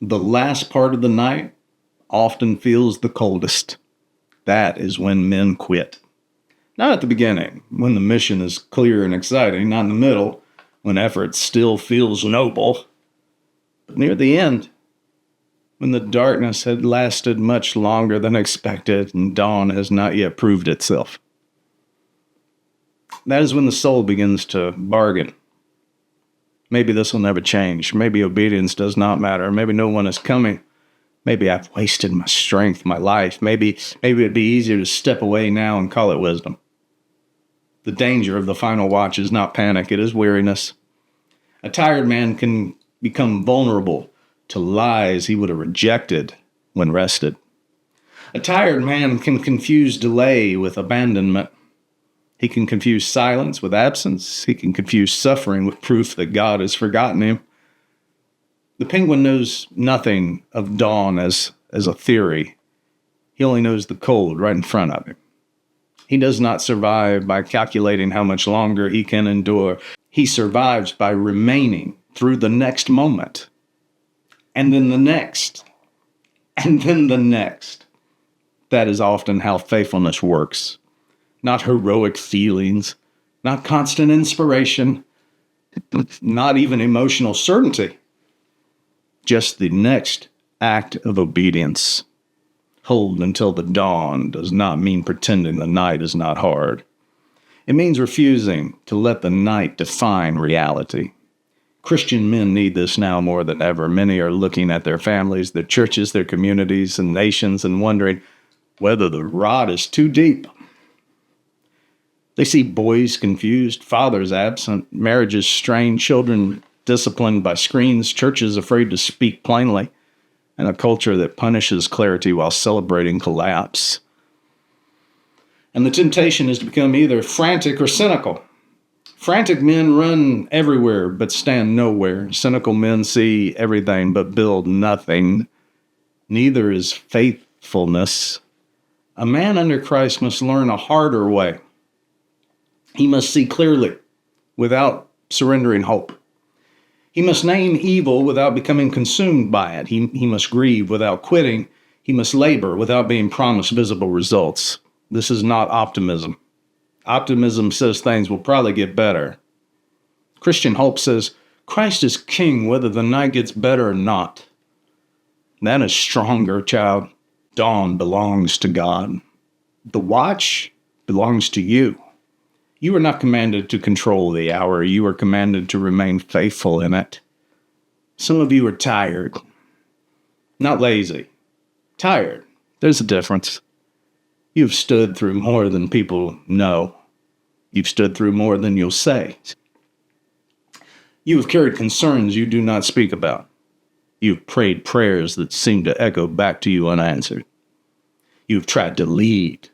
The last part of the night often feels the coldest. That is when men quit. Not at the beginning, when the mission is clear and exciting, not in the middle, when effort still feels noble, but near the end, when the darkness had lasted much longer than expected and dawn has not yet proved itself. That is when the soul begins to bargain. Maybe this will never change. Maybe obedience does not matter. Maybe no one is coming. Maybe I've wasted my strength, my life. Maybe it'd be easier to step away now and call it wisdom. The danger of the final watch is not panic, it is weariness. A tired man can become vulnerable to lies he would have rejected when rested. A tired man can confuse delay with abandonment. He can confuse silence with absence. He can confuse suffering with proof that God has forgotten him. The penguin knows nothing of dawn as a theory. He only knows the cold right in front of him. He does not survive by calculating how much longer he can endure. He survives by remaining through the next moment. And then the next. And then the next. That is often how faithfulness works. Not heroic feelings, not constant inspiration, not even emotional certainty. Just the next act of obedience. Hold until the dawn does not mean pretending the night is not hard. It means refusing to let the night define reality. Christian men need this now more than ever. Many are looking at their families, their churches, their communities, and nations and wondering whether the rot is too deep. They see boys confused, fathers absent, marriages strained, children disciplined by screens, churches afraid to speak plainly, and a culture that punishes clarity while celebrating collapse. And the temptation is to become either frantic or cynical. Frantic men run everywhere but stand nowhere. Cynical men see everything but build nothing. Neither is faithfulness. A man under Christ must learn a harder way. He must see clearly without surrendering hope. He must name evil without becoming consumed by it. He must grieve without quitting. He must labor without being promised visible results. This is not optimism. Optimism says things will probably get better. Christian hope says Christ is king whether the night gets better or not. That is stronger, child. Dawn belongs to God. The watch belongs to you. You are not commanded to control the hour. You are commanded to remain faithful in it. Some of you are tired. Not lazy. Tired. There's a difference. You've stood through more than people know. You've stood through more than you'll say. You have carried concerns you do not speak about. You've prayed prayers that seem to echo back to you unanswered. You've tried to lead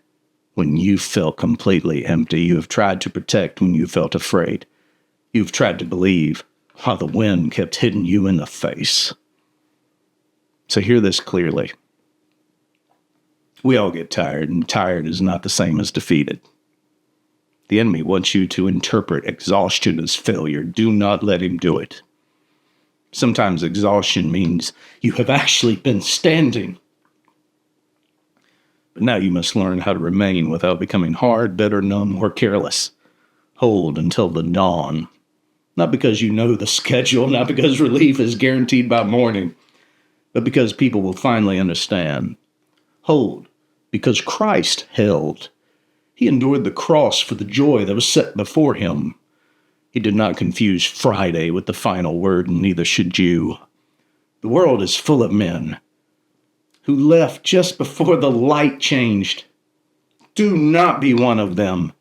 when you felt completely empty. You have tried to protect when you felt afraid. You've tried to believe while the wind kept hitting you in the face. So hear this clearly. We all get tired, and tired is not the same as defeated. The enemy wants you to interpret exhaustion as failure. Do not let him do it. Sometimes exhaustion means you have actually been standing. But now you must learn how to remain without becoming hard, bitter, numb, or careless. Hold until the dawn. Not because you know the schedule, not because relief is guaranteed by morning, but because people will finally understand. Hold, because Christ held. He endured the cross for the joy that was set before him. He did not confuse Friday with the final word, and neither should you. The world is full of men who left just before the light changed. Do not be one of them.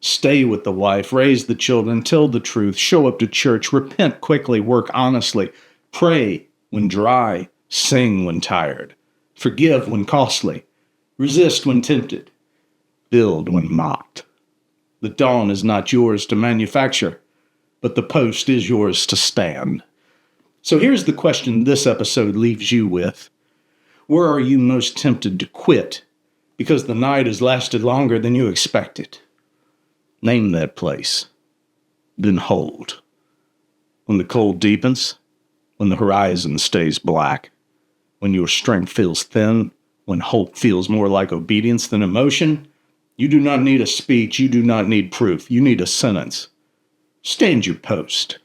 Stay with the wife, raise the children, tell the truth, show up to church, repent quickly, work honestly, pray when dry, sing when tired, forgive when costly, resist when tempted, build when mocked. The dawn is not yours to manufacture, but the post is yours to stand. So here's the question this episode leaves you with. Where are you most tempted to quit because the night has lasted longer than you expected? Name that place. Then hold. When the cold deepens, when the horizon stays black, when your strength feels thin, when hope feels more like obedience than emotion, you do not need a speech. You do not need proof. You need a sentence. Stand your post.